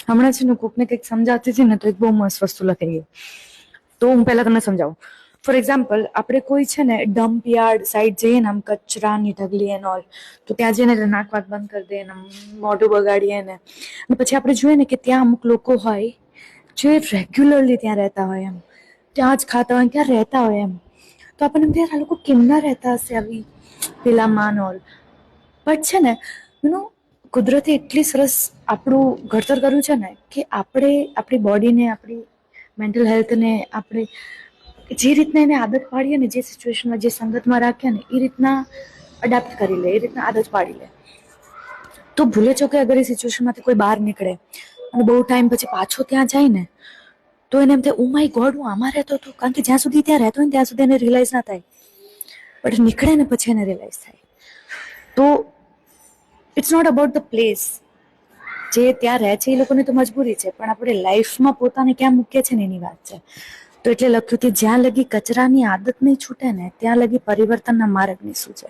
હમણાં છે ને કોકને કંઈક સમજાવતી હતી ને તો એક બહુ મસ્ત વસ્તુ લખાઈ ગઈ. તો હું પહેલા તમને સમજાવું. ફોર એક્ઝામ્પલ, આપણે કોઈ છે ને ડમ્પ યાર્ડ સાઈડ જઈએ ને, આમ કચરાની ઢગલી એન્ડ ઓલ, તો ત્યાં જઈને નાક વાક બંધ કરી દઈએ ને મોઢું બગાડીએ ને, અને પછી આપણે જોઈએ ને કે ત્યાં અમુક લોકો હોય જે રેગ્યુલરલી ત્યાં રહેતા હોય, એમ ત્યાં જ ખાતા હોય, ત્યાં રહેતા હોય એમ, તો આપણને એમ થાય આ લોકો કેમના રહેતા હશે આવી પેલામાં ઓલ. બટ છે ને કુદરતે એટલી સરસ આપણું ઘડતર કર્યું છે ને કે આપણે આપણી બોડીને, આપણી મેન્ટલ હેલ્થને આપણે જે રીતના એને આદત પાડીએ ને, જે સિચ્યુએશનમાં, જે સંગતમાં રાખીએ ને, એ રીતના અડેપ્ટ કરી લે, એ રીતના આદત પાડી લે. તો ભૂલે છો કે અગર એ સિચ્યુએશનમાંથી કોઈ બહાર નીકળે અને બહુ ટાઈમ પછી પાછો ત્યાં જાય ને, તો એને એમ થાય ઓ માય ગોડ, હું આમાં રહેતો હતો. કારણ કે જ્યાં સુધી ત્યાં રહેતો હોય ને ત્યાં સુધી એને રિયલાઇઝ ના થાય, બટ નીકળે ને પછી એને રિયલાઇઝ થાય. તો it's not about the place. જે ત્યાં રહે છે એ લોકોની તો મજબૂરી છે, પણ આપણે લાઈફમાં પોતાને ક્યાં મૂકીએ છીએ ને એની વાત છે. તો એટલે લખ્યું કે જ્યાં લગી કચરાની આદત નહીં છૂટે ને ત્યાં લગી પરિવર્તનના માર્ગ નહીં સૂચે.